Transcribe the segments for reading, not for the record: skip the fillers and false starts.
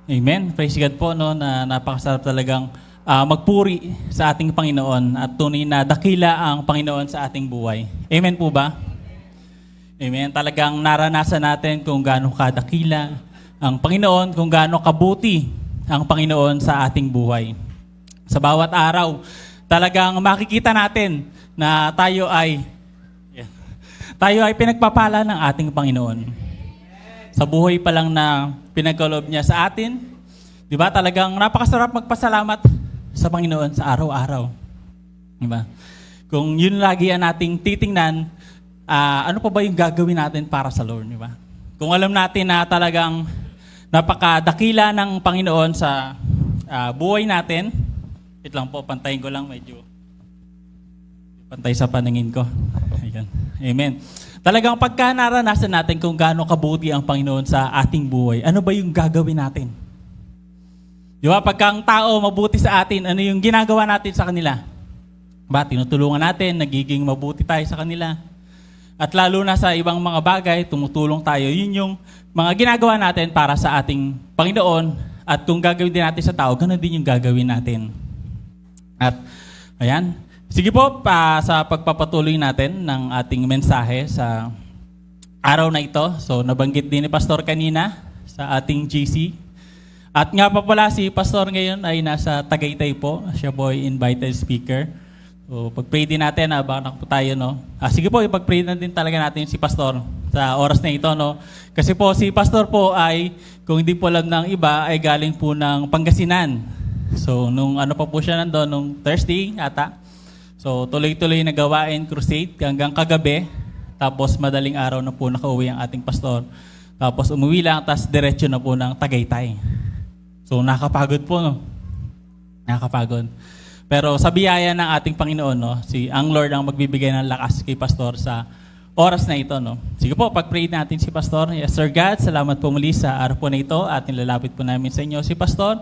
Amen. Praise God po no na napakasarap talagang magpuri sa ating Panginoon at tunay na dakila ang Panginoon sa ating buhay. Amen po ba? Amen. Talagang naranasan natin kung gaano kadakila ang Panginoon, kung gaano kabuti ang Panginoon sa ating buhay. Sa bawat araw, talagang makikita natin na tayo ay pinagpapala ng ating Panginoon. Sa buhay pa lang na pinagkaloob niya sa atin, di ba? Talagang napakasarap magpasalamat sa Panginoon sa araw-araw. Di ba? Kung yun lagi ang nating titingnan, ano pa ba yung gagawin natin para sa Lord, di ba? Kung alam natin na talagang napakadakila ng Panginoon sa buhay natin, wait lang po, pantayin ko lang, medyo pantay sa paningin ko. Ayan. Amen. Talagang pagka naranasan natin kung gaano kabuti ang Panginoon sa ating buhay, ano ba yung gagawin natin? Di ba? Pagka ang tao mabuti sa atin, ano yung ginagawa natin sa kanila? Ba, tinutulungan natin, nagiging mabuti tayo sa kanila. At lalo na sa ibang mga bagay, tumutulong tayo. Yun yung mga ginagawa natin para sa ating Panginoon. At kung gagawin din natin sa tao, ganoon din yung gagawin natin. At, ayan. Sige po, sa pagpapatuloy natin ng ating mensahe sa araw na ito. So, nabanggit din ni Pastor kanina sa ating GC. At nga pa pala, si Pastor ngayon ay nasa Tagaytay po. Siya po ay invited speaker. So, pag-pray din natin, baka po tayo, no? Sige po, ipag-pray na din talaga natin si Pastor sa oras na ito, no? Kasi po, si Pastor po ay, kung hindi po alam ng iba, ay galing po ng Pangasinan. So, nung ano pa po siya nandun, nung Thursday, ata. So, tuloy-tuloy na gawain, crusade, hanggang kagabi. Tapos, madaling araw na po nakauwi ang ating pastor. Tapos, umuwi lang, tapos diretso na po ng Tagaytay. So, nakakapagod po, no? Nakakapagod. Pero sa biyaya ng ating Panginoon, no? Ang Lord ang magbibigay ng lakas kay pastor sa oras na ito, no? Sige po, pag-pray natin si Pastor. Yes, Sir God, salamat po muli sa araw po na ito at nilalapit po namin sa inyo si Pastor.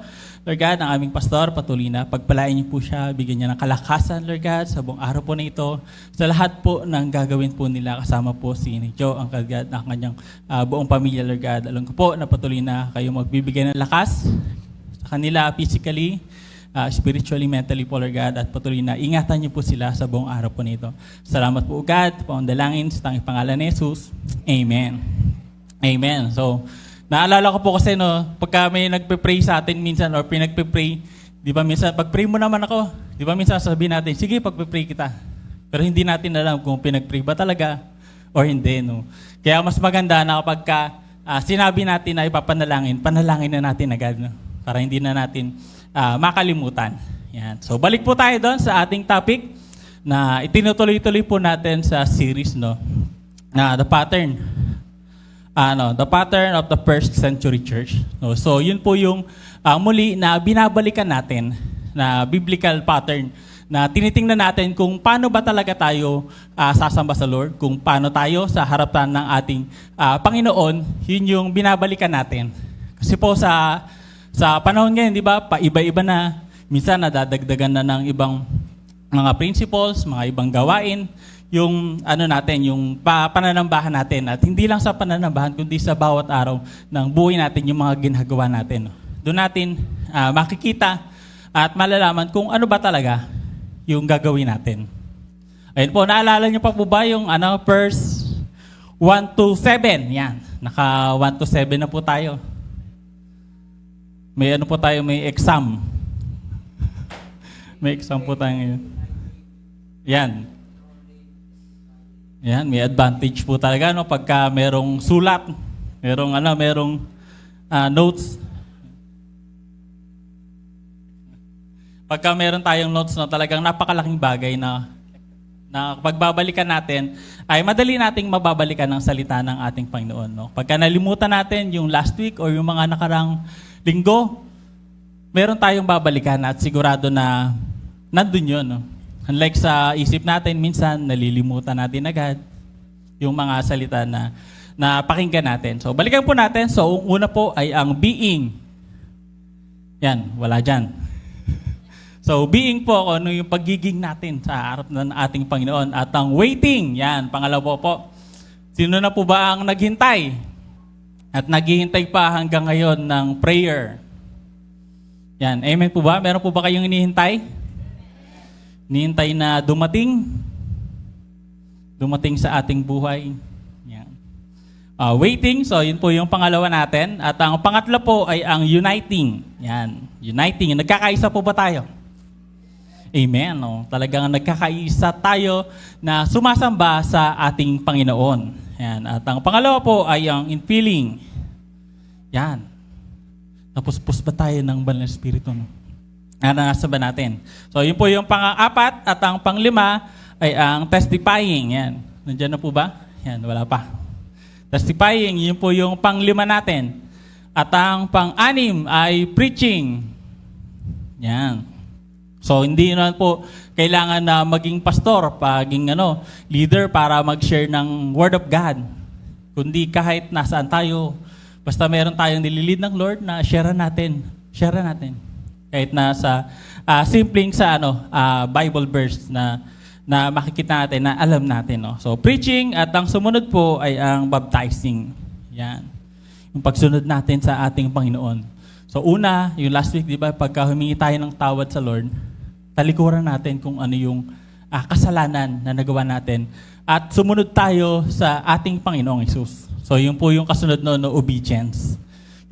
Lord God, ang aming Pastor, patuloy na pagpalain niyo po siya, bigyan niya ng kalakasan, Lord God, sa buong araw po na ito. Sa lahat po ng gagawin po nila, kasama po si Joe, ang kagad ng kanyang buong pamilya, Lord God. Alam ko po na patuloy na kayo magbibigay ng lakas sa kanila physically, spiritually, mentally po, Lord God, at patuloy na ingatan niyo po sila sa buong araw po nito. Salamat po, God, paundalangin sa tanging pangalan ni Jesus. Amen. Amen. So, naalala ko po kasi, no, pagka may nagpe-pray sa atin minsan or pinagpe-pray, di ba minsan, pag-pray mo naman ako, di ba minsan sabihin natin, sige, pagpe-pray kita. Pero hindi natin alam kung pinag-pray ba talaga or hindi, no. Kaya mas maganda na kapag sinabi natin na ipapanalangin, panalangin na natin agad, no, para hindi na natin makalimutan. Yan. So, balik po tayo doon sa ating topic na itinutuloy-tuloy po natin sa series, no, na the pattern of the first century church. No? So, yun po yung muli na binabalikan natin na biblical pattern na tinitingnan natin kung paano ba talaga tayo sasamba sa Lord, kung paano tayo sa harapan ng ating Panginoon, yun yung binabalikan natin. Kasi po sa panahon ngayon, di ba, paiba-iba na, minsan nadadagdagan na ng ibang mga principles, mga ibang gawain, yung natin, yung pananambahan natin. At hindi lang sa pananambahan, kundi sa bawat araw ng buhay natin, yung mga ginagawa natin. Doon natin makikita at malalaman kung ano ba talaga yung gagawin natin. Ayun po, naalala niyo pa po ba yung verse 1 to 7? Yan, naka 1 to 7 na po tayo. May may exam. May exam po tayo ngayon. Yan. Yan, may advantage po talaga, no, pagka merong sulat, merong notes. Pagka meron tayong notes, no, talagang napakalaking bagay na pagbabalikan natin, ay madali nating mababalikan ang salita ng ating Panginoon, no. Pagka nalimutan natin yung last week or yung mga nakarang linggo, meron tayong babalikan at sigurado na nandun yun, no. Unlike sa isip natin, minsan nalilimutan natin agad yung mga salita na pakinggan natin. So, balikan po natin. So, una po ay ang being. Yan, wala dyan. So, being po, ano yung pagiging natin sa harap ng ating Panginoon. At ang waiting, yan, pangalawa po. Sino na po ba ang naghintay? At naghihintay pa hanggang ngayon ng prayer. Yan, amen po ba? Meron po ba kayong inihintay? Inihintay na dumating? Dumating sa ating buhay. Yan. Waiting, so yun po yung pangalawa natin. At ang pangatlo po ay ang uniting. Yan, uniting. Nagkakaisa po ba tayo? Amen. No? Talagang nagkakaisa tayo na sumasamba sa ating Panginoon. Yan. At ang pangalawa po ay ang infilling. Yan. Napuspos ba tayo ng Banal na Espiritu? No? Nasa ba natin? So yun po yung pang-apat at ang panglima ay ang testifying. Yan. Nandiyan na po ba? Yan, wala pa. Testifying, yun po yung panglima natin. At ang pang-anim ay preaching. Yan. So hindi naman po kailangan na maging pastor, paging leader para mag-share ng Word of God. Kundi kahit nasaan tayo, basta meron tayong nililid ng Lord na share natin. Share natin. Kahit nasa simpleng sa Bible verse na makikita natin, na alam natin. No? So preaching at ang sumunod po ay ang baptizing. Yan. Yung pagsunod natin sa ating Panginoon. So una, yung last week, di ba, pagka humingi tayo ng tawad sa Lord, talikuran natin kung ano yung kasalanan na nagawa natin at sumunod tayo sa ating Panginoong Hesus. So yun po yung kasunod no obedience.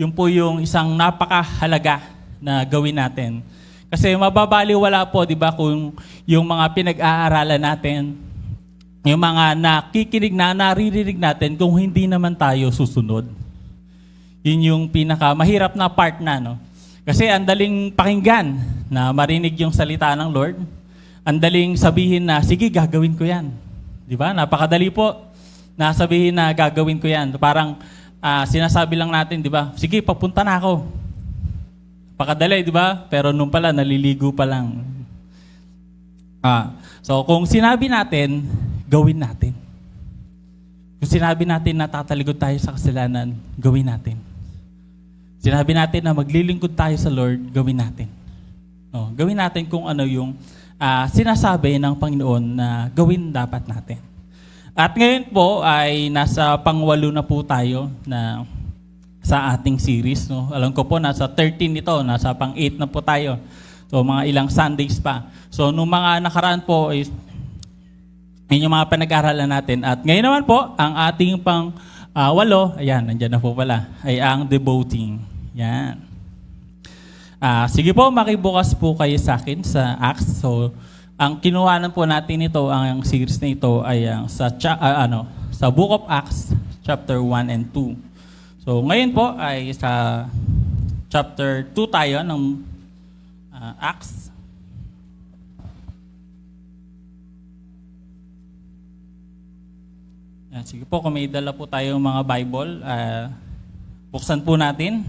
Yun po yung isang napakahalaga na gawin natin. Kasi mababaliwala po, di ba, kung yung mga pinag-aaralan natin, yung mga nakikinig na, naririnig natin kung hindi naman tayo susunod. Yun yung pinakamahirap na part na, no? Kasi ang daling pakinggan na marinig yung salita ng Lord. Ang daling sabihin na, sige, gagawin ko yan. Di ba? Napakadali po na sabihin na gagawin ko yan. Parang sinasabi lang natin, di ba? Sige, papunta na ako. Napakadali, di ba? Pero nung pala, naliligo pa lang. So kung sinabi natin, gawin natin. Kung sinabi natin na tatalikod tayo sa kasalanan, gawin natin. Sinabi natin na maglilingkod tayo sa Lord, gawin natin. Gawin natin kung ano yung sinasabi ng Panginoon na gawin dapat natin. At ngayon po ay nasa pang-8 na po tayo na sa ating series. No? Alam ko po nasa 13 ito, nasa pang-8 na po tayo. So mga ilang Sundays pa. So nung mga nakaraan po is yun yung mga pinag-aralan natin. At ngayon naman po, ang ating pang-8, ayan, nandyan na po pala, ay ang devoting. Yan. Sige po, makibukas po kayo sa akin sa Acts. So, ang kinuhanan po natin ito, ang series na ito ay sa Book of Acts, chapter 1 and 2. So, ngayon po ay sa chapter 2 tayo ng Acts. Yan, sige po, kung may dala po tayong mga Bible, buksan po natin.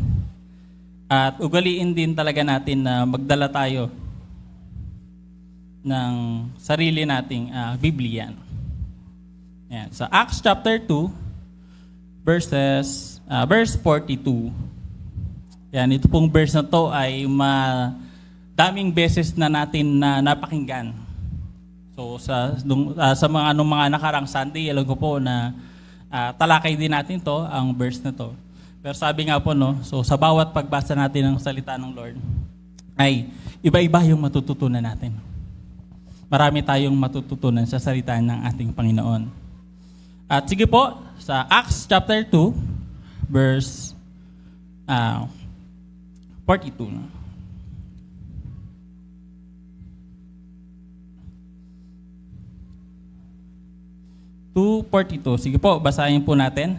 At ugaliin din talaga natin na magdala tayo ng sarili nating Biblia. Yan. Sa Acts chapter 2, verse 42. Yan, ito pong verse na to ay daming beses na natin na napakinggan. So sa mga nakarang Sunday, alam ko po na talakay din natin to, ang verse na to. Pero sabi nga po, no, so sa bawat pagbasa natin ng salita ng Lord, ay iba-iba yung matututunan natin. Marami tayong matututunan sa salita ng ating Panginoon. At sige po, sa Acts chapter 2, verse 42. No? To 42. Sige po, basahin po natin.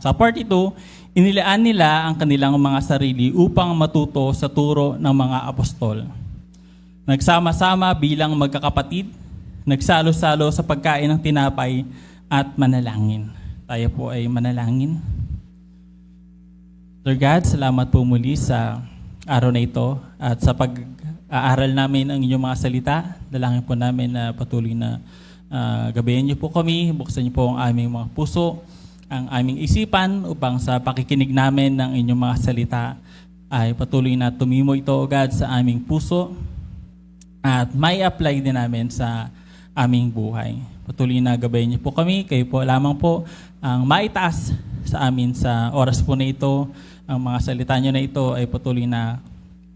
Sa 42, inilaan nila ang kanilang mga sarili upang matuto sa turo ng mga apostol. Nagsama-sama bilang magkakapatid, nagsalo-salo sa pagkain ng tinapay at manalangin. Tayo po ay manalangin. Lord God, salamat po muli sa araw na ito at sa pag-aaral namin ang inyong mga salita. Dalangin po namin na patuloy na gabayan niyo po kami, buksan niyo po ang aming mga puso, ang aming isipan upang sa pakikinig namin ng inyong mga salita ay patuloy na tumimo ito, O God, sa aming puso at may apply din namin sa aming buhay. Patuloy na gabayan niyo po kami, kayo po lamang po ang maitaas sa amin sa oras po na ito. Ang mga salita niyo na ito ay patuloy na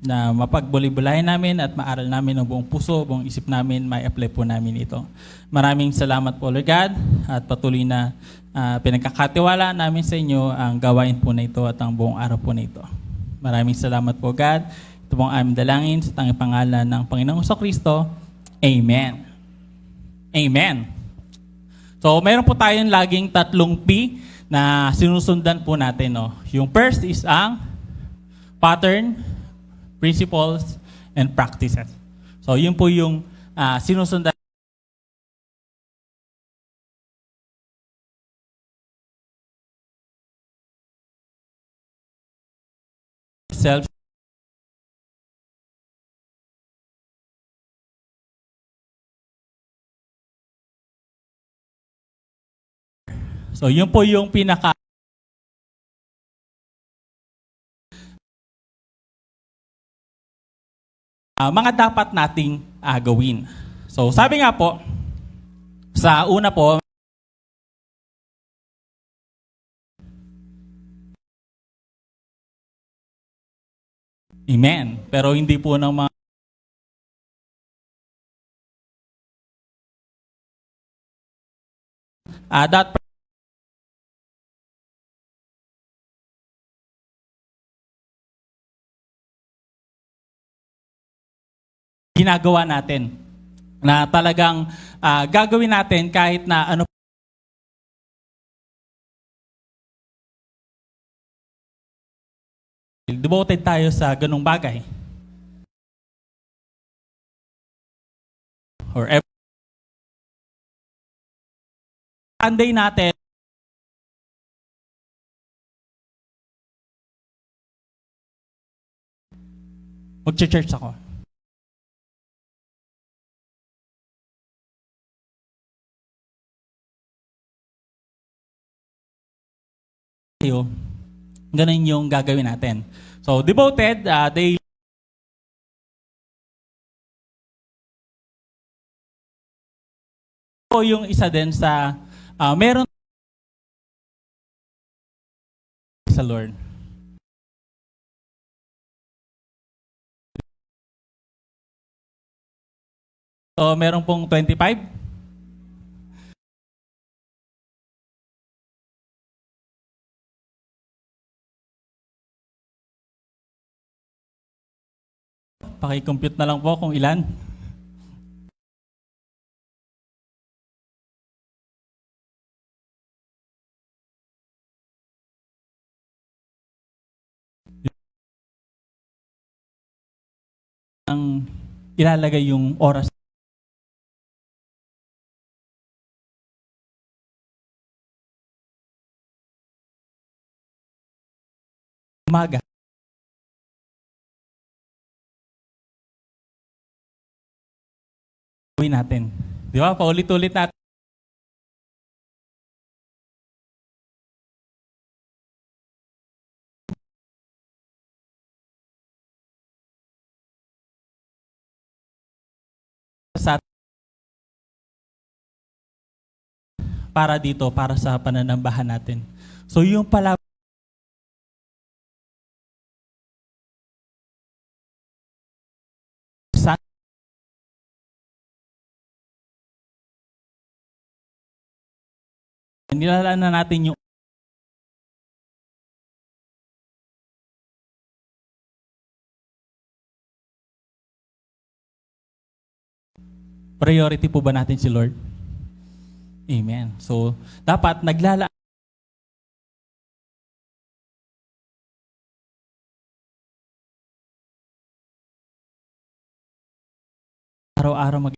na mapagbuli-bulahin namin at maaral namin ng buong puso, buong isip namin, may apply po namin ito. Maraming salamat po, Lord God, at patuloy na pinagkakatiwala namin sa inyo ang gawain po na ito at ang buong araw po na ito. Maraming salamat po, God. Ito pong aming dalangin sa tanging pangalan ng Panginoong Kristo. Amen. Amen. So, mayroon po tayong laging 3 P na sinusundan po natin. No? Yung first is ang pattern, principles, and practices. So, yun po yung sinusundan. Self. So, yun po yung pinaka mga dapat nating gawin. So, sabi nga po, sa una po, amen. Pero hindi po ng mga that ginagawa natin na talagang gagawin natin kahit na ano devoted tayo sa ganung bagay. Or every Sunday natin, mag-church ako. Ganun yung gagawin natin. So, devoted, they po yung isa din sa meron sa Lord. So, meron pong 25. Paki-compute na lang po kung ilan. Ang ilalagay yung oras. Umaga. Gawin natin. Di ba? Paulit-ulit natin. Sa para dito, para sa pananambahan natin. So yung pala nilalaan na natin yung priority po ba natin si Lord? Amen. So, dapat naglalaan araw-araw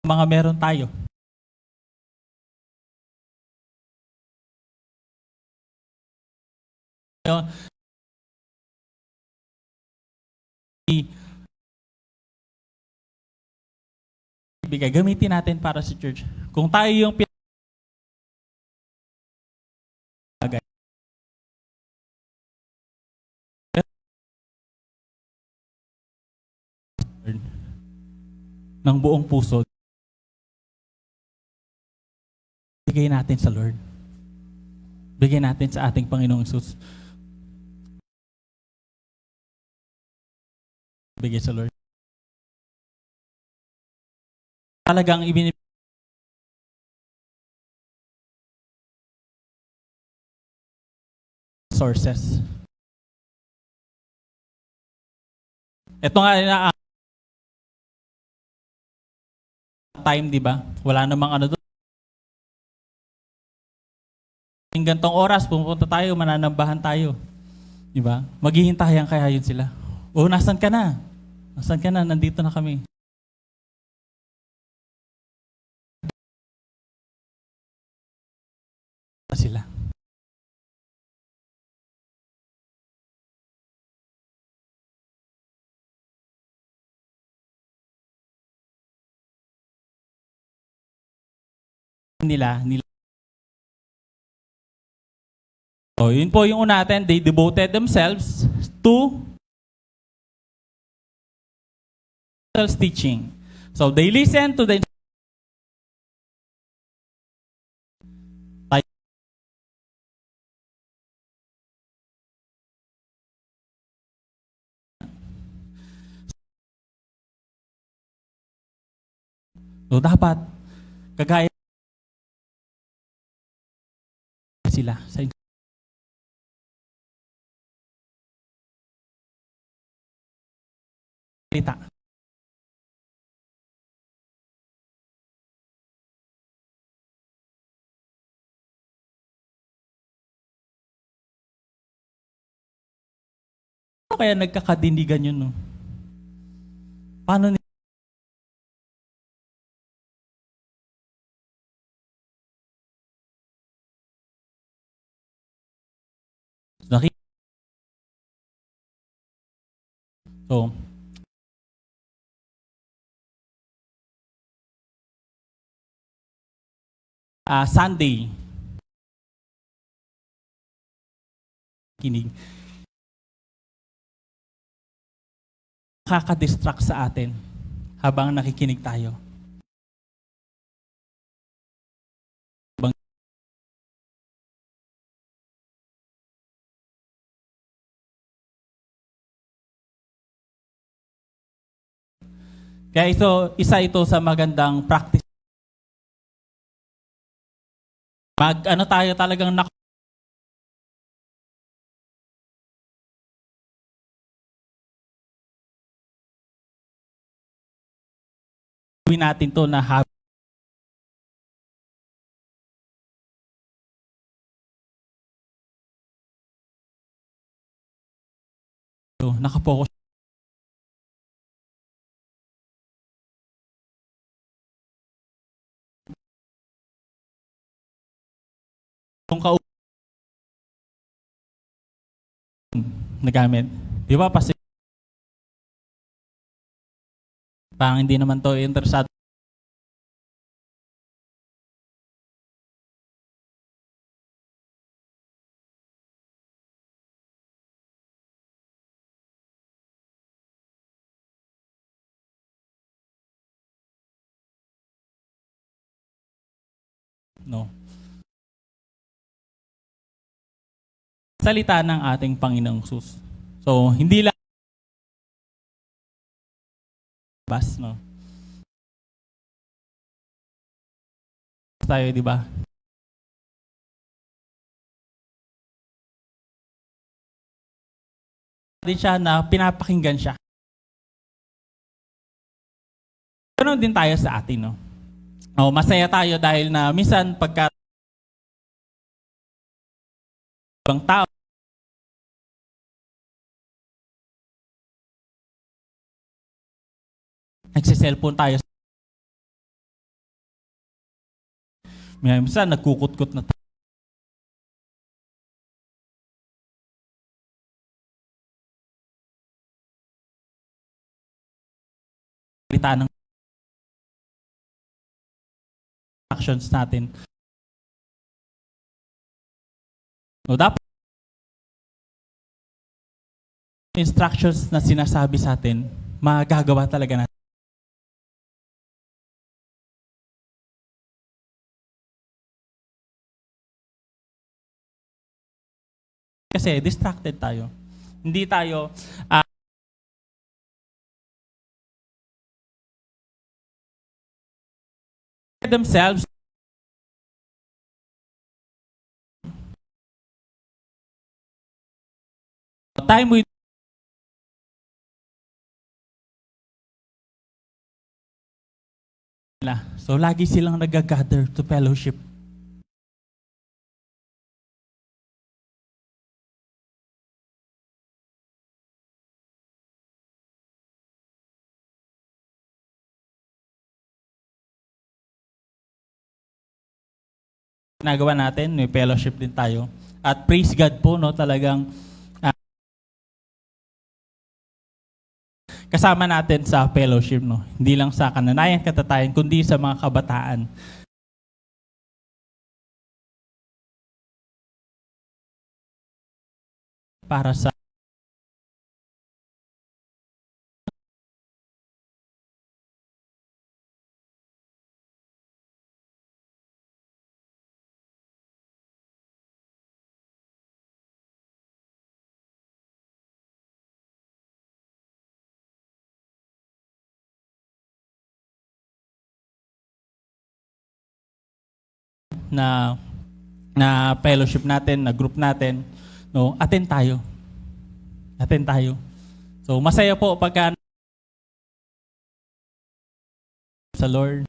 mga meron tayo. Ibigay, gamitin natin para sa church. Kung tayo yung pinagagay ng buong puso, bigay natin sa Lord. Bigay natin sa ating Panginoong Hesus. Bigay sa Lord. Talagang sources. Ito nga na time, di ba? Wala namang ano doon. Yung gantong oras, pumunta tayo, mananambahan tayo. Di ba? Maghihintayan kaya yun sila. O, nasan ka na? Nasan ka na? Nandito na kami. Sila. Nila. So, yun po yung una natin. They devoted themselves to teaching. So, they listen to the So, dapat kagaya sila sa salita. Paano kaya nagkakadindigan yun, no? Paano So, Sunday, kinig, nakaka-distract sa atin habang nakikinig tayo. Kaya isa ito sa magandang practice. Tayo talagang gawin natin to na habit. So, nakapokus. Kung nagamit. Di ba? Parang hindi naman to interesado. No. Salita ng ating Panginoong Hesus. So, hindi lang bas, no? Tayo, di ba? Din siya na pinapakinggan siya. Ganon din tayo sa atin, no? Masaya tayo dahil na minsan pagka ibang tao nagsiselfone tayo. Minsan nagkukut-kut na tayo. Salita ng actions natin. Dapat instructions na sinasabi sa atin, magagawa talaga natin. Kasi distracted tayo. Hindi tayo themselves time with nila. So lagi silang nag-gather to fellowship. Ginagawa natin, may fellowship din tayo. At praise God po, no, talagang kasama natin sa fellowship, no. Hindi lang sa kananayan, katatayan, kundi sa mga kabataan. Para sa na fellowship natin, na group natin, no, attend tayo. Attend tayo. So masaya po pagka sa Lord.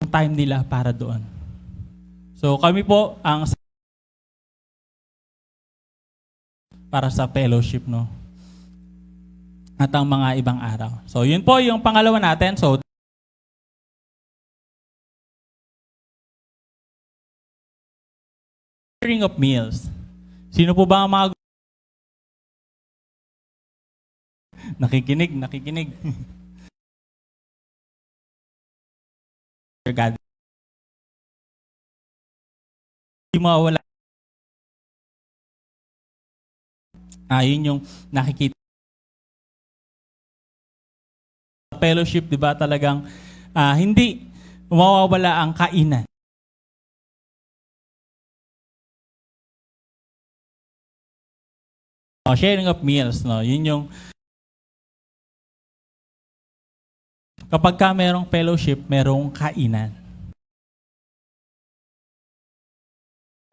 Time nila para doon. So kami po ang para sa fellowship, no. At ang mga ibang araw. So yun po yung pangalawa natin. So sharing of meals. Sino po ba ang mga nakikinig? God. Hindi mawawala. Yun yung nakikita. Fellowship, di ba, talagang hindi mawawala ang kainan. Sharing of meals, no? Yun yung kapag ka merong fellowship, merong kainan.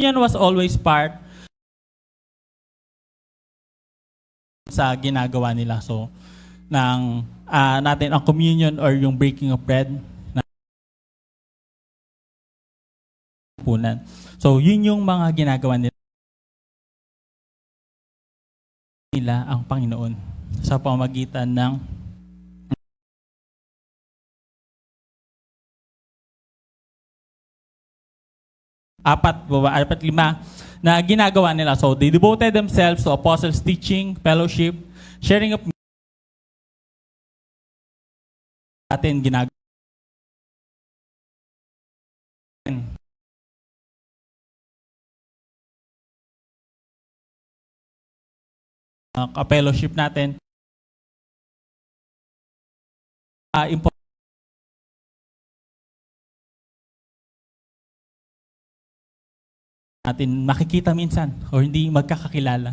Yan was always part sa ginagawa nila. So, ng natin ang communion or yung breaking of bread na punan. So, yun yung mga ginagawa nila ang Panginoon sa pamamagitan ng apat, lima na ginagawa nila. So, they devoted themselves to apostles' teaching, fellowship, sharing of atin ginagawa. Ka-fellowship natin. Important natin makikita minsan o hindi magkakakilala.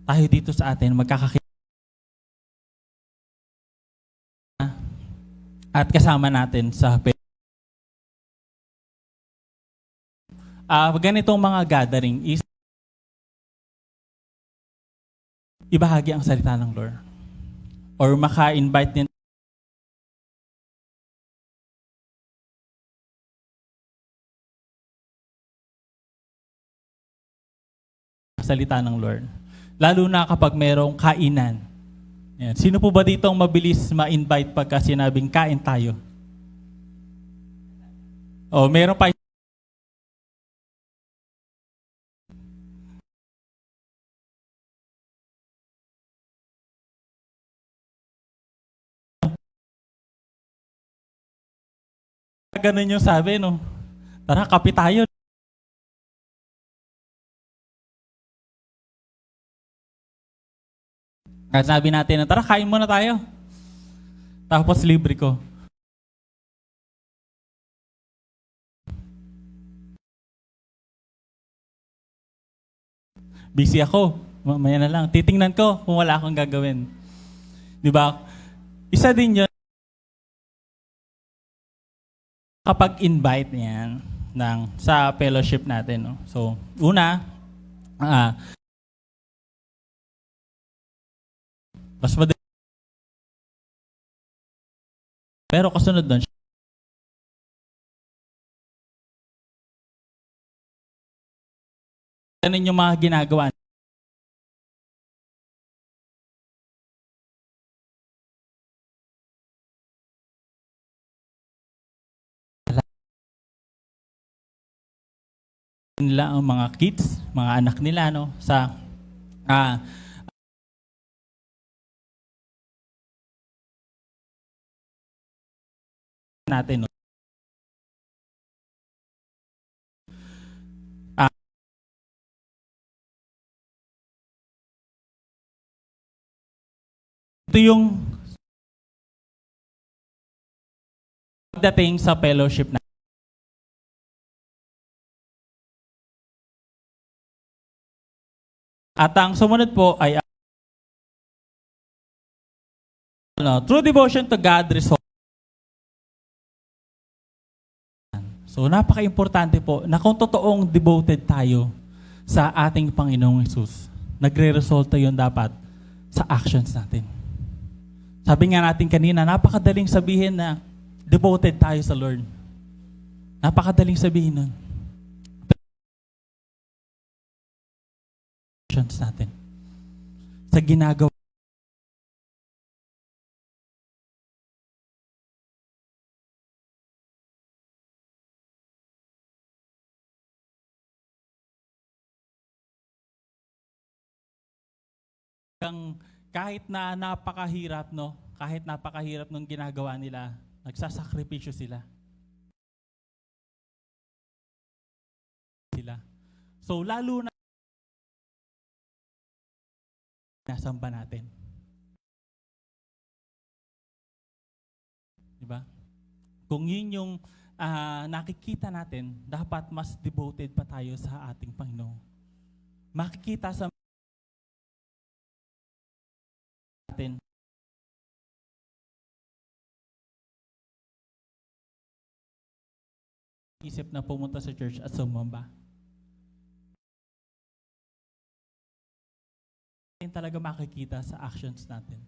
Tayo dito sa atin magkakakilala. At kasama natin sa ganitong mga gathering is ibahagi ang salita ng Lord or maka-invite din salita ng Lord. Lalo na kapag merong kainan. Yan. Sino po ba dito ang mabilis ma-invite pagka sinabing kain tayo? O, meron pa. Ganun yung sabi, no? Tara, kape tayo. At sabi natin, tara, kain muna tayo. Tapos libre ko. busy ako. Mamaya na lang. Titingnan ko kung wala akong gagawin. Di ba? Isa din yun kapag invite niyan sa fellowship natin. No? So, una, mas madali. Pero kasunod doon, ganun yung mga ginagawa. Nila ang mga kids, mga anak nila no sa natin no. Ito yung pagdating sa fellowship na. At ang sumunod po ay true devotion to God result. So napaka-importante po na kung totoong devoted tayo sa ating Panginoong Hesus, nagre-resulta yun dapat sa actions natin. Sabi nga natin kanina, napakadaling sabihin na devoted tayo sa Lord. Napakadaling sabihin nun. Actions natin. Sa ginagawa. Kahit na napakahirap, no? Kahit napakahirap nung ginagawa nila, nagsasakripisyo sila. So lalo na nasamba natin. Diba? Kung yun yung nakikita natin, dapat mas devoted pa tayo sa ating Panginoon. Makikita sa atin isip na pumunta sa church at sumamba. Yan talaga makikita sa actions natin.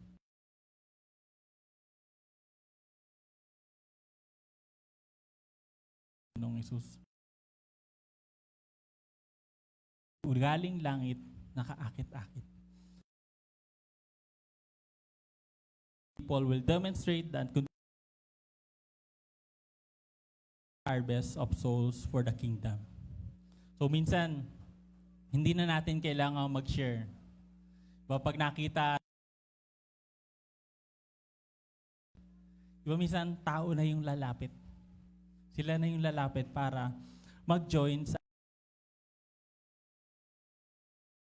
Nung Hesus. Galing langit, nakaakit-akit. People will demonstrate that harvest of souls for the kingdom. So minsan, hindi na natin kailangan mag-share. Pag nakita, minsan tao na yung lalapit. Sila na yung lalapit para mag-join sa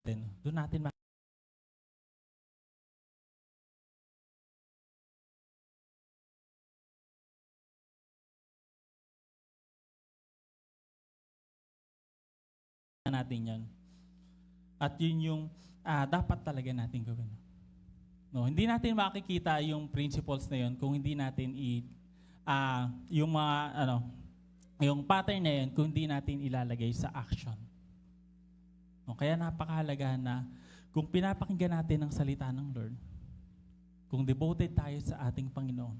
atin. Doon natin natin yan. At yun yung dapat talaga natin gawin. No, hindi natin makikita yung principles na yun kung hindi natin yung mga yung pattern na yun kung hindi natin ilalagay sa action. No, kaya napakahalaga na kung pinapakinggan natin ang salita ng Lord, kung devoted tayo sa ating Panginoon,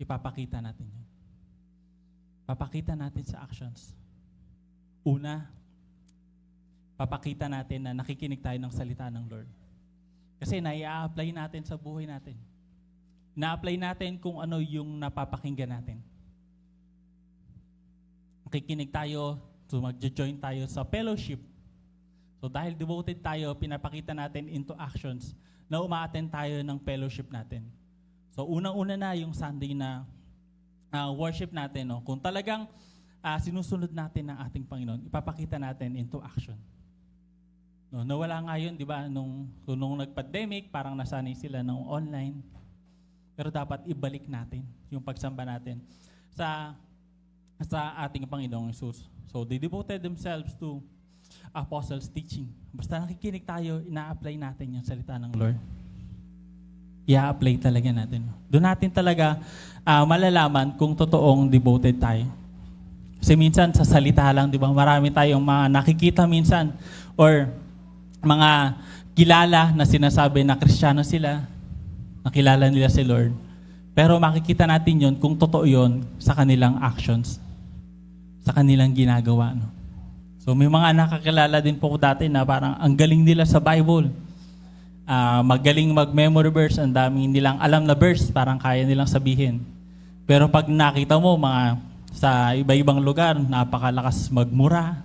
ipapakita natin yun. Papakita natin sa actions. Una, papakita natin na nakikinig tayo ng salita ng Lord. Kasi na-i-apply natin sa buhay natin. Na-apply natin kung ano yung napapakinggan natin. Nakikinig tayo, so mag-join tayo sa fellowship. So dahil devoted tayo, pinapakita natin into actions na uma-attend tayo ng fellowship natin. So unang-una na yung Sunday na worship natin. No? Kung talagang sinusunod natin ng ating Panginoon, ipapakita natin into action. No, nawala nga yun, di ba? Nung nag-pandemic, parang nasanay sila ng online. Pero dapat ibalik natin yung pagsamba natin sa ating Panginoong Hesus. So they devoted themselves to apostles' teaching. Basta nakikinig tayo, ina-apply natin yung salita ng Lord. I-apply talaga natin. Doon natin talaga malalaman kung totoong devoted tayo. Kasi minsan sa salita lang, di ba, marami tayong mga nakikita minsan or mga kilala na sinasabi na Kristiyano sila, nakilala nila si Lord. Pero makikita natin yon kung totoo yon sa kanilang actions, sa kanilang ginagawa. No? So may mga nakakilala din po dati na parang ang galing nila sa Bible. Magaling mag-memory verse, ang daming nilang alam na verse, parang kaya nilang sabihin. Pero pag nakita mo mga sa iba-ibang lugar, napakalakas magmura.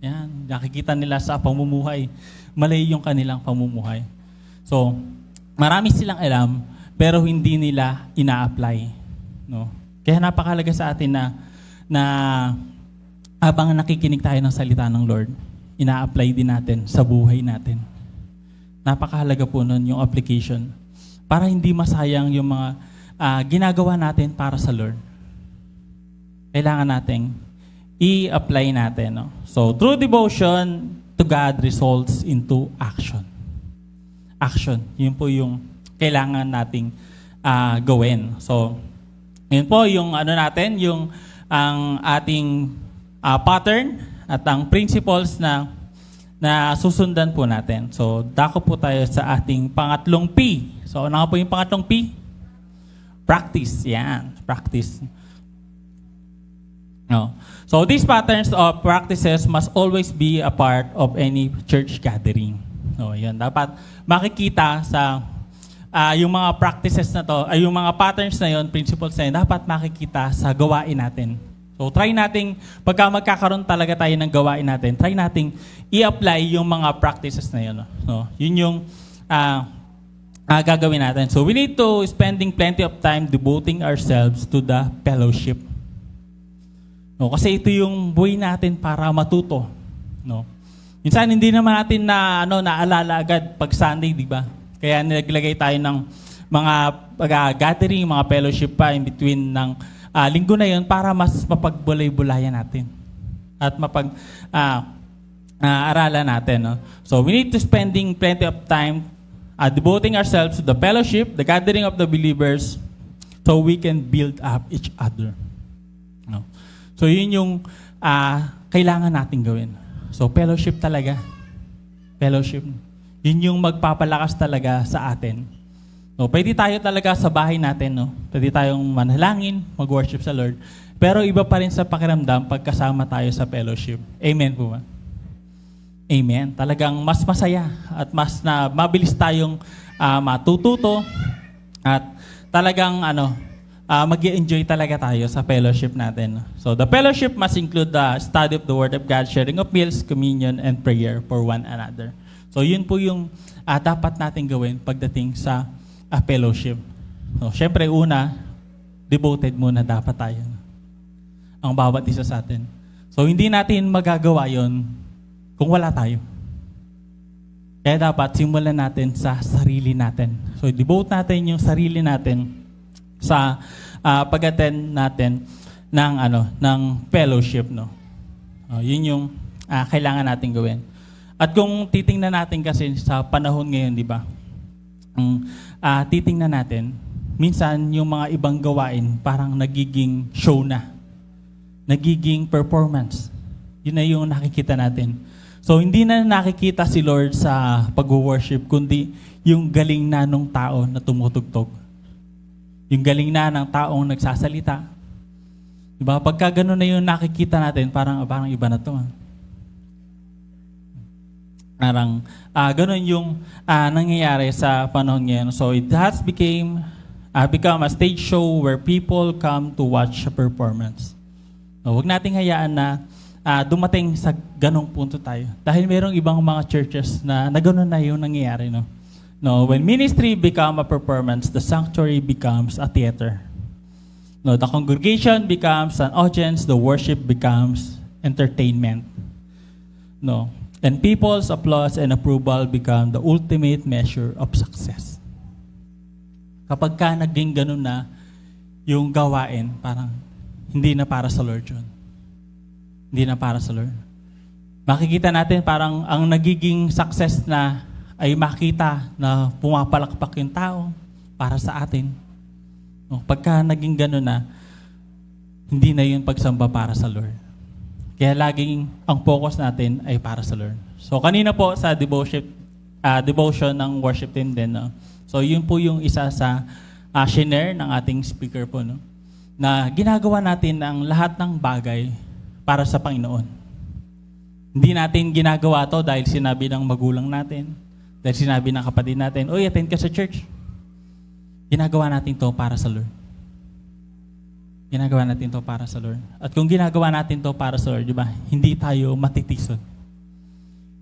Yan, nakikita nila sa pamumuhay. Mali yung kanilang pamumuhay. So, marami silang alam, pero hindi nila ina-apply. No? Kaya napakalaga sa atin na habang nakikinig tayo ng salita ng Lord, ina-apply din natin sa buhay natin. Napakahalaga po nun yung application. Para hindi masayang yung mga ginagawa natin para sa Lord. Kailangan nating i-apply natin. No? So, true devotion to God results into action. Action. Yun po yung kailangan nating gawin. So, yun po yung natin, yung ang ating pattern at ang principles na susundan po natin. So, dako po tayo sa ating pangatlong P. So, ano nga po yung pangatlong P? Practice. Yan. Practice. No. So, these patterns of practices must always be a part of any church gathering. So, yan. Dapat makikita sa yung mga practices na to, yung mga patterns na yon, principles na yun, dapat makikita sa gawain natin. So, try nating, pagka magkakaroon talaga tayo ng gawain natin, try nating i-apply yung mga practices na yun. No? Yun yung gagawin natin. So, we need to spending plenty of time devoting ourselves to the fellowship. No, kasi ito yung buhay natin para matuto. No. Minsan hindi naman natin naalala agad pag Sunday, di ba? Kaya nilaglagay tayo ng mga gathering, mga fellowship pa in between ng linggo na yun para mas mapagbulay-bulayan natin at aralan natin. No? So we need to spending plenty of time devoting ourselves to the fellowship, the gathering of the believers, so we can build up each other. No? So, yun yung kailangan natin gawin. So, fellowship talaga. Fellowship. Yun yung magpapalakas talaga sa atin. No, pwede tayo talaga sa bahay natin, no? Pwede tayong manalangin, mag-worship sa Lord. Pero iba pa rin sa pakiramdam pagkasama tayo sa fellowship. Amen po ba? Amen. Talagang mas masaya at mas mabilis tayong matututo at talagang mag-i-enjoy talaga tayo sa fellowship natin. So, the fellowship must include the study of the Word of God, sharing of meals, communion, and prayer for one another. So, yun po yung dapat natin gawin pagdating sa fellowship. So, syempre, una, devoted muna dapat tayo. Ang bawat isa sa atin. So, hindi natin magagawa yon kung wala tayo. Kaya dapat simulan natin sa sarili natin. So, devote natin yung sarili natin sa pag-attend natin ng fellowship, no. Yun yung kailangan natin gawin. At kung titingnan natin kasi sa panahon ngayon, di ba? Titingnan natin, minsan yung mga ibang gawain parang nagiging show na. Nagiging performance. Yun na yung nakikita natin. So hindi na nakikita si Lord sa pag-worship, kundi yung galing na nung tao na tumutugtog. Yung galing na ng taong nagsasalita. Diba? Pagka gano'n na yung nakikita natin, parang iba na to. Parang gano'n yung nangyayari sa panahon ngayon. So it has become a stage show where people come to watch a performance. So, huwag nating hayaan na dumating sa ganong punto tayo. Dahil mayroong ibang mga churches na gano'n na yung nangyayari. No, when ministry become a performance, the sanctuary becomes a theater. No, the congregation becomes an audience, the worship becomes entertainment. No, and people's applause and approval become the ultimate measure of success. Kapag ka naging ganun na yung gawain, parang hindi na para sa Lord yun. Hindi na para sa Lord. makikita natin parang ang nagiging success na ay makita na pumapalakpak yung tao para sa atin. No, pagka naging gano'n na, hindi na yun pagsamba para sa Lord. Kaya laging ang focus natin ay para sa Lord. So kanina po sa devotion ng worship team din, no? So yun po yung isa sa shinare ng ating speaker po, no? Na ginagawa natin ang lahat ng bagay para sa Panginoon. Hindi natin ginagawa to dahil sinabi ng magulang natin, dahil sinabi ng kapatid natin, "Uy, attend ka sa church." Ginagawa natin to para sa Lord. Ginagawa natin to para sa Lord. At kung ginagawa natin to para sa Lord, di ba, hindi tayo matitison.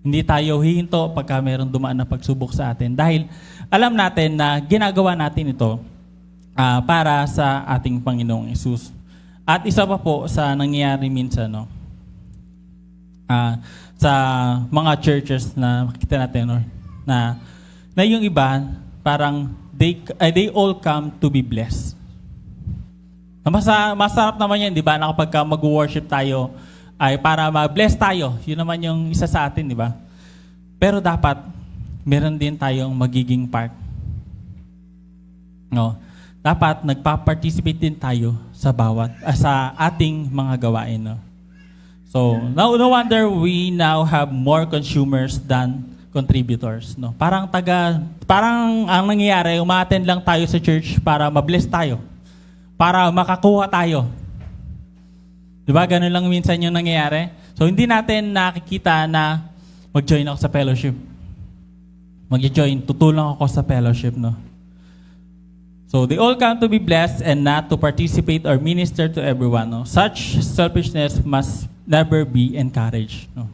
Hindi tayo hihinto pagka mayroong dumaan na pagsubok sa atin. Dahil alam natin na ginagawa natin ito para sa ating Panginoong Hesus. At isa pa po sa nangyayari minsan, no, sa mga churches na makikita natin, no, na yung iba, parang they all come to be blessed. Masarap naman yan, di ba, na kapag mag-worship tayo, ay para ma-bless tayo. Yun naman yung isa sa atin, di ba? Pero dapat, meron din tayong magiging part. No? Dapat, nagpa-participate din tayo sa ating mga gawain. No? So, no wonder we now have more consumers than contributors. No? Parang ang nangyayari, umattend lang tayo sa church para ma-bless tayo. Para makakuha tayo. Diba? Ganun lang minsan yung nangyayari. So, hindi natin nakikita na mag-join ako sa fellowship. Mag-join, tutulong ako sa fellowship, no? So, they all come to be blessed and not to participate or minister to everyone, no? Such selfishness must never be encouraged, no?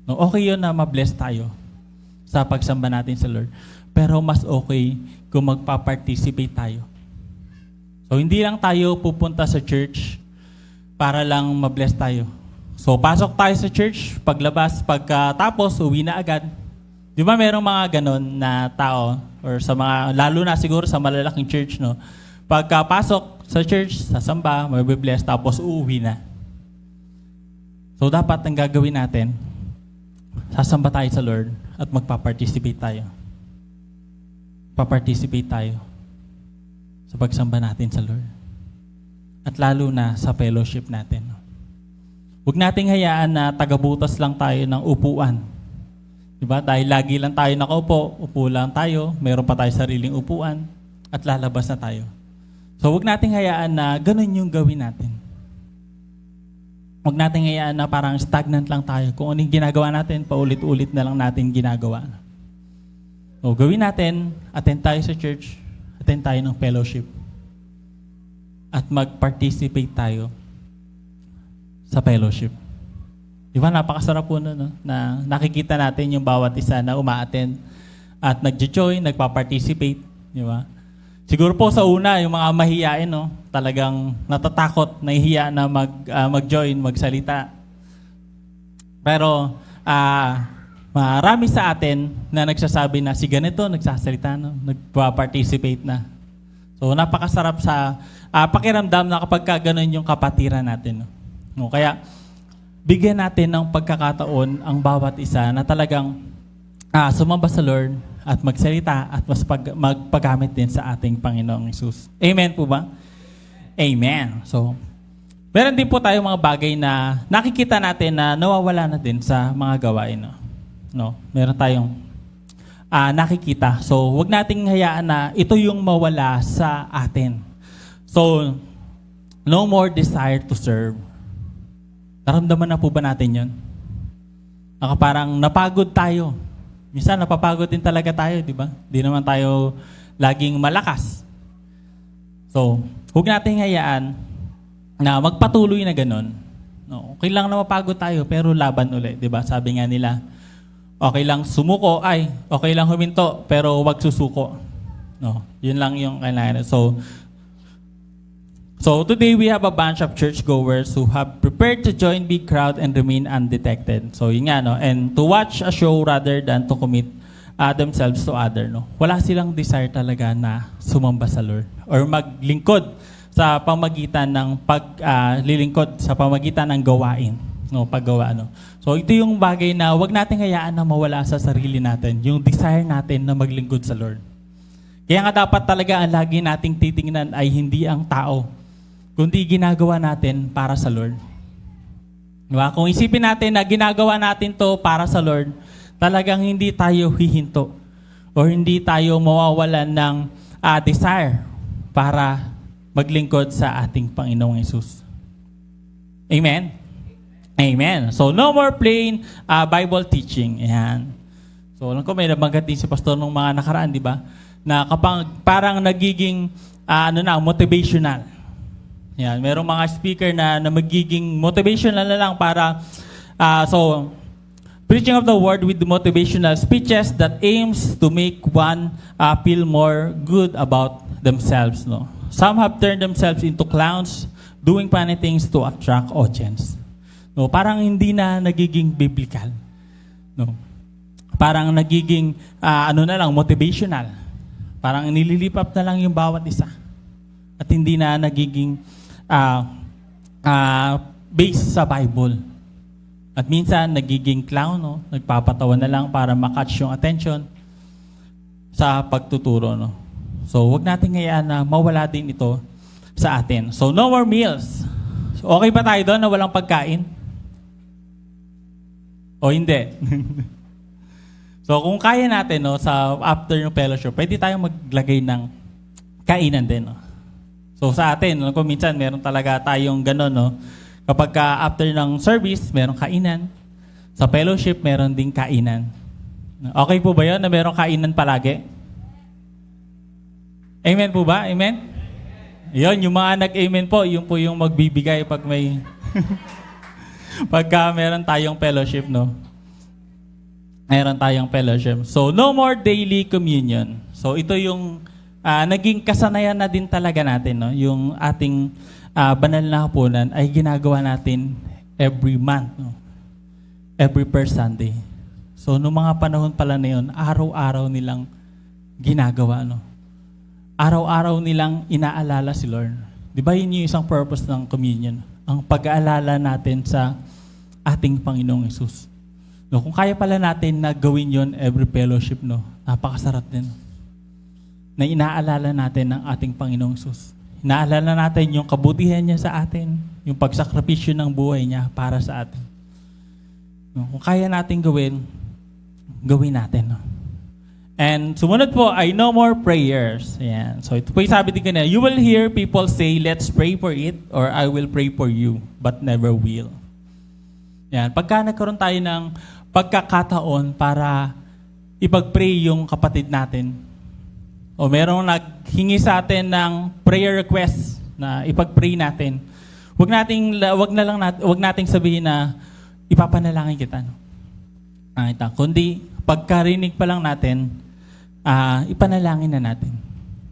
No, okay yun na ma-bless tayo sa pagsamba natin sa Lord. Pero mas okay kung magpa-participate tayo. So, hindi lang tayo pupunta sa church para lang ma-bless tayo. So, pasok tayo sa church, paglabas, pagkatapos, uwi na agad. Di ba merong mga ganon na tao, or sa mga, lalo na siguro sa malalaking church, no? Pagkapasok sa church, sasamba, mabibless, tapos uuwi na. So, dapat ang gagawin natin, sasamba tayo sa Lord at magpa-participate tayo. Pa-participate tayo sa pagsamba natin sa Lord. At lalo na sa fellowship natin. Huwag nating hayaan na tagabutas lang tayo ng upuan. Diba? Dahil lagi lang tayo nakaupo, upo lang tayo, mayroon pa tayo sariling upuan, at lalabas na tayo. So huwag nating hayaan na ganun yung gawin natin. Huwag nating hayaan na parang stagnant lang tayo. Kung anong ginagawa natin, paulit-ulit na lang natin ginagawa. So gawin natin, attend tayo sa church, attend tayo ng fellowship, at mag-participate tayo sa fellowship. Di ba, napakasarap po no? Na nakikita natin yung bawat isa na uma-attend at nag-join, nagpa-participate. Di ba? Siguro po sa una, yung mga mahiyain, no? Talagang natatakot, nahihiya na mag-join, magsalita. Pero marami sa atin na nagsasabi na si ganito, nagsasalita, no? Nagpa-participate na. So napakasarap sa pakiramdam na kapag gano'n yung kapatiran natin. No? Kaya bigyan natin ng pagkakataon ang bawat isa na talagang sumamba sa Lord at magsalita at magpagamit din sa ating Panginoong Hesus. Amen po ba? Amen. So, meron din po tayo mga bagay na nakikita natin na nawawala na din sa mga gawain. No? Meron tayong nakikita. So, huwag nating hayaan na ito yung mawala sa atin. So, no more desire to serve. Naramdaman na po ba natin yun? Parang napagod tayo. Minsan napapagod din talaga tayo, di ba? Di naman tayo laging malakas. So, huwag nating hayaan na magpatuloy na ganun. No, okay lang na mapagod tayo, pero laban ulit, di ba? Sabi nga nila, okay lang sumuko, okay lang huminto, pero huwag susuko. No, yun lang yung kailangan. So today we have a bunch of churchgoers who have prepared to join big crowd and remain undetected. So yun nga, no? And to watch a show rather than to commit themselves to other. No? Wala silang desire talaga na sumamba sa Lord or maglingkod sa pamagitan ng paglilingkod sa pamagitan ng gawain. No, paggawa, no. So ito yung bagay na wag nating hayaan na mawala sa sarili natin, yung desire natin na maglingkod sa Lord. Kaya nga dapat talaga ang lagi nating titingnan ay hindi ang tao, kundi ginagawa natin para sa Lord. Diba? Kung isipin natin na ginagawa natin to para sa Lord, talagang hindi tayo hihinto or hindi tayo mawawalan ng desire para maglingkod sa ating Panginoong Hesus. Amen? Amen. So, no more plain Bible teaching. Ayan. So, alam ko may nabanggit din si Pastor nung mga nakaraan, di ba? Na kapag parang nagiging motivational. Ayan. Merong mga speaker na magiging motivational na lang para preaching of the word with motivational speeches that aims to make one feel more good about themselves. No? Some have turned themselves into clowns, doing funny things to attract audience. No, parang hindi na nagiging biblical. No. Parang nagiging motivational. Parang nililipap na lang yung bawat isa. At hindi na nagiging based sa Bible. At minsan nagiging clown, no? Nagpapatawa na lang para makatch yung attention sa pagtuturo, no. So, wag nating hayaan na mawala din ito sa atin. So, no more meals. So, okay ba tayo doon na walang pagkain? O hindi? So, kung kaya natin, no, sa after ng fellowship, pwede tayong maglagay ng kainan din. No? So, sa atin, no, kung minsan meron talaga tayong gano'n, no? Kapag after ng service, meron kainan. Sa fellowship, meron ding kainan. Okay po ba yun na meron kainan palagi? Amen po ba? Amen? Yun, yung mga nag-amen po, yun po yung magbibigay pag may pagka meron tayong fellowship, no? Meron tayong fellowship. So, no more daily communion. So, ito yung naging kasanayan na din talaga natin, no? Yung ating banal na hapunan ay ginagawa natin every month, no? Every first Sunday. So, noong mga panahon pala na yun, araw-araw nilang ginagawa, no? Araw-araw nilang inaalala si Lord. Di ba yun yung isang purpose ng communion? Ang pag-aalala natin sa ating Panginoong Hesus. No, kung kaya pala natin na gawin yun every fellowship, no, napakasarap din. Na inaalala natin ang ating Panginoong Hesus. Inaalala natin yung kabutihan niya sa atin, yung pagsakripisyo ng buhay niya para sa atin. No, kung kaya natin gawin natin. No? And sumunod po ay no more prayers. Ayan. So ito po yung sabi din kanina, you will hear people say, let's pray for it or I will pray for you, but never will. Ayan. Pagka nagkaroon tayo ng pagkakataon para ipag-pray yung kapatid natin, o merong naghingi sa atin ng prayer request na ipag-pray natin, wag nating sabihin na ipapanalangin kita. No? Kundi pagkarinig pa lang natin, ipanalangin na natin.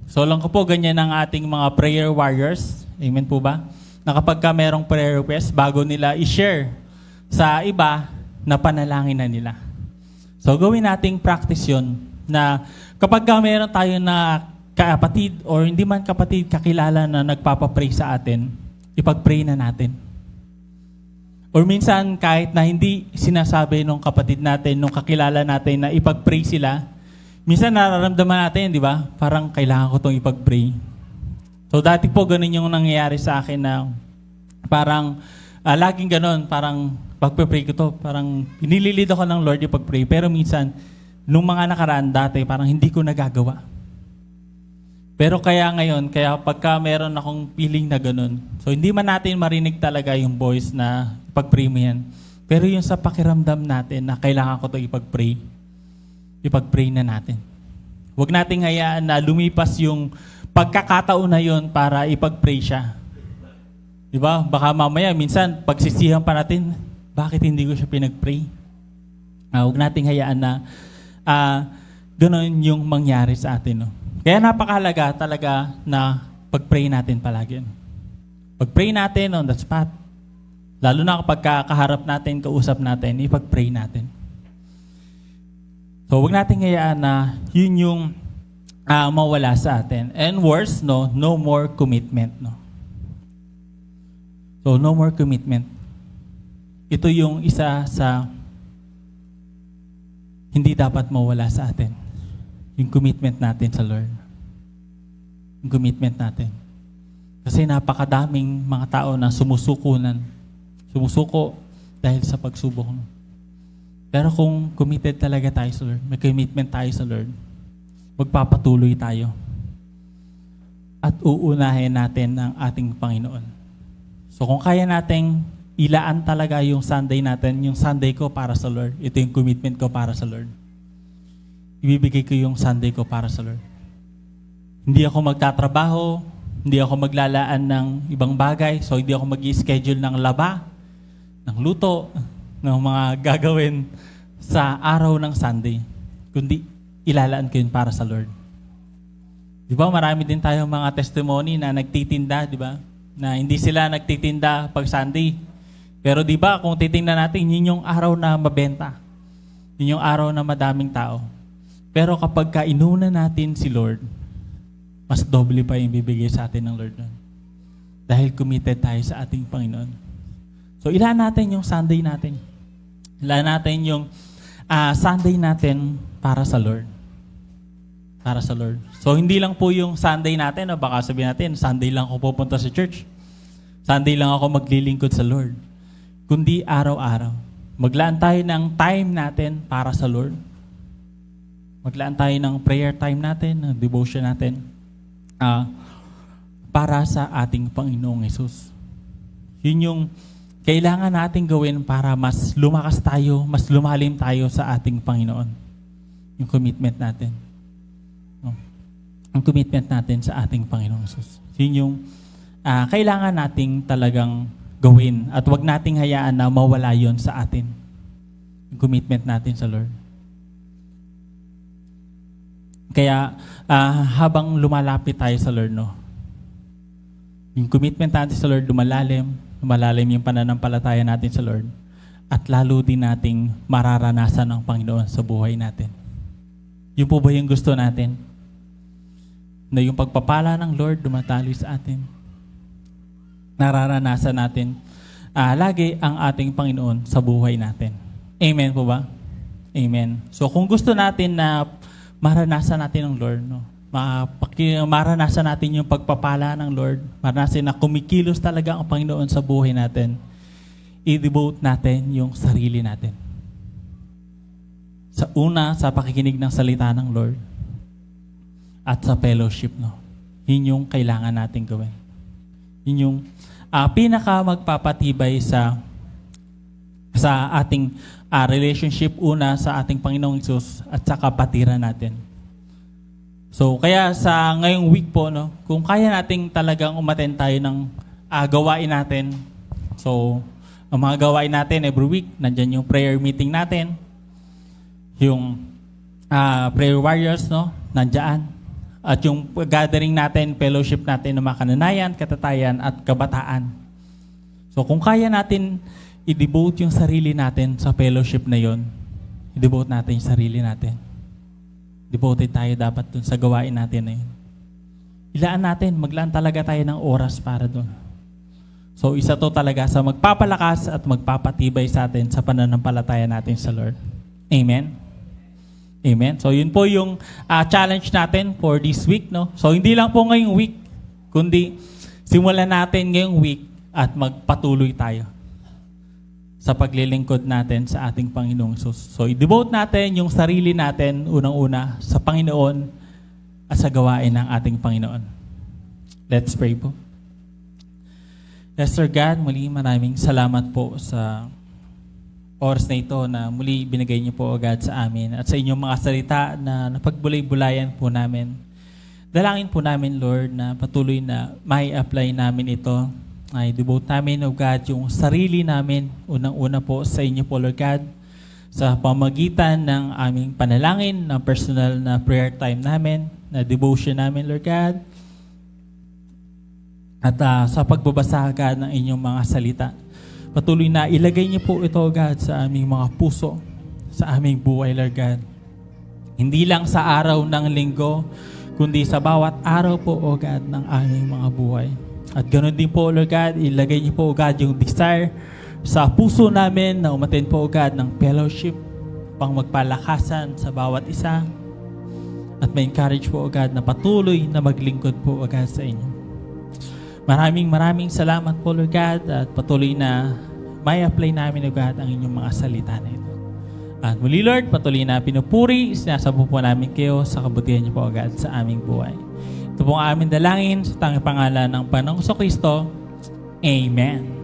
So lang ko po, ganyan ang ating mga prayer warriors. Amen po ba? Na kapag ka merong prayer request, bago nila i-share sa iba, na panalangin na nila. So gawin nating practice yun, na kapag ka meron tayo na kapatid or hindi man kapatid, kakilala na nagpapapray sa atin, ipag-pray na natin. Or minsan, kahit na hindi sinasabi nung kapatid natin, nung kakilala natin na ipag-pray sila, minsan nararamdaman natin, di ba? Parang kailangan ko itong ipag-pray. So dati po ganun yung nangyayari sa akin na parang laging ganun, parang pag-pray ko to, parang pinililid ako ng Lord ipag-pray. Pero minsan, nung mga nakaraan dati, parang hindi ko nagagawa. Pero kaya ngayon, kaya pagka meron akong feeling na ganun, so hindi man natin marinig talaga yung voice na ipag-pray mo yan. Pero yung sa pakiramdam natin na kailangan ko ito ipag-pray na natin. Huwag nating hayaan na lumipas yung pagkakataon na yun para ipag-pray siya. Diba? Baka mamaya, minsan, pagsisihan pa natin, bakit hindi ko siya pinag-pray? Huwag nating hayaan na gano'n yung mangyari sa atin. No? Kaya napakahalaga talaga na pag-pray natin palagi. No? Pag-pray natin on the spot. Lalo na kapag kaharap natin, kausap natin, ipag-pray natin. So, huwag nating hayaan na yun yung mawala sa atin. And worse, no more commitment. No? So, no more commitment. ito yung isa sa hindi dapat mawala sa atin. Yung commitment natin sa Lord. Yung commitment natin. Kasi napakadaming mga tao na sumusuko dahil sa pagsubok. Pero kung committed talaga tayo sa Lord, may commitment tayo sa Lord, magpapatuloy tayo. At uunahin natin ang ating Panginoon. So kung kaya nating ilaan talaga yung Sunday natin, yung Sunday ko para sa Lord, ito yung commitment ko para sa Lord. Ibibigay ko yung Sunday ko para sa Lord. Hindi ako magtatrabaho, hindi ako maglalaan ng ibang bagay, so hindi ako mag-i-schedule ng laba, ng luto, ng mga gagawin sa araw ng Sunday, kundi ilalaan ko yun para sa Lord. Di ba, marami din tayong mga testimony na nagtitinda, di ba? Na hindi sila nagtitinda pag Sunday. Pero di ba, kung titingnan natin, yun yung araw na mabenta. Yun yung araw na madaming tao. Pero kapag kainuna natin si Lord, mas doble pa yung bibigay sa atin ng Lord. Dahil committed tayo sa ating Panginoon. So, ilaan natin yung Sunday natin. Ilaan natin yung Sunday natin para sa Lord. Para sa Lord. So, hindi lang po yung Sunday natin, o baka sabihin natin, Sunday lang ako pupunta sa church. Sunday lang ako maglilingkod sa Lord. Kundi araw-araw. Maglaan tayo ng time natin para sa Lord. Maglaan tayo ng prayer time natin, ng devotion natin, para sa ating Panginoong Hesus. Yun yung kailangan natin gawin para mas lumakas tayo, mas lumalim tayo sa ating Panginoon. Yung commitment natin. Ang commitment natin sa ating Panginoong Hesus. Yun yung kailangan nating talagang gawin at wag nating hayaan na mawala yon sa atin. Yung commitment natin sa Lord. Kaya habang lumalapit tayo sa Lord, yung commitment natin sa Lord lumalalim yung pananampalataya natin sa Lord, at lalo din nating mararanasan ng Panginoon sa buhay natin. Yun po ba yung gusto natin? Na yung pagpapala ng Lord dumataloy sa atin. Nararanasan natin lagi ang ating Panginoon sa buhay natin. Amen po ba? Amen. So kung gusto natin na maranasan natin ng Lord, maranasan natin yung pagpapala ng Lord, maranasan na kumikilos talaga ang Panginoon sa buhay natin, i-devote natin yung sarili natin. Sa pakikinig ng salita ng Lord at sa fellowship. Yun yung kailangan natin gawin. Yun yung pinaka magpapatibay sa ating relationship sa ating Panginoong Hesus at sa kapatiran natin. So, kaya sa ngayong week po, kung kaya nating talagang umattend tayo ng gawain natin. So, ang mga gawain natin every week, nandyan yung prayer meeting natin, yung prayer warriors, nandyan. At yung gathering natin, fellowship natin ng mga kananayan, katatayan, at kabataan. So, kung kaya natin i-devote yung sarili natin sa fellowship na yon, i-devote natin yung sarili natin. Devoted tayo dapat dun sa gawain natin na yun. Maglaan talaga tayo ng oras para dun. So, isa to talaga sa magpapalakas at magpapatibay sa atin sa pananampalataya natin sa Lord. Amen? Amen? So, yun po yung challenge natin for this week. So, hindi lang po ngayong week, kundi simulan natin ngayong week at magpatuloy tayo sa paglilingkod natin sa ating Panginoong Hesus. So, i-devote natin yung sarili natin unang-una sa Panginoon at sa gawain ng ating Panginoon. Let's pray po. Yes, Sir God, muli maraming salamat po sa oras na ito na muli binigay niyo po, God, sa amin at sa inyong mga salita na napagbulay-bulayan po namin. Dalangin po namin, Lord, na patuloy na may apply namin ito. Ay devote namin, O God, yung sarili namin, unang-una po sa inyo po, Lord God, sa pamagitan ng aming panalangin, ng personal na prayer time namin, na devotion namin, Lord God, at sa pagbabasa, God, ng inyong mga salita. Patuloy na ilagay niyo po ito, God, sa aming mga puso, sa aming buhay, Lord God. Hindi lang sa araw ng linggo, kundi sa bawat araw po, O God, ng aming mga buhay. At ganoon din po, Lord God, ilagay niyo po, God, yung desire sa puso namin na umattend po, O God, ng fellowship pang magpalakasan sa bawat isa at ma-encourage po, O God, na patuloy na maglingkod po, O God, sa inyo. Maraming salamat po, Lord God, at patuloy na may apply namin, O God, ang inyong mga salita na ito. At muli, Lord, patuloy na pinupuri, sinasabu po namin kayo sa kabutihan niyo po, O God, sa aming buhay. Ito po ang aming dalangin sa tanging pangalan ng Panginoong Kristo. Amen.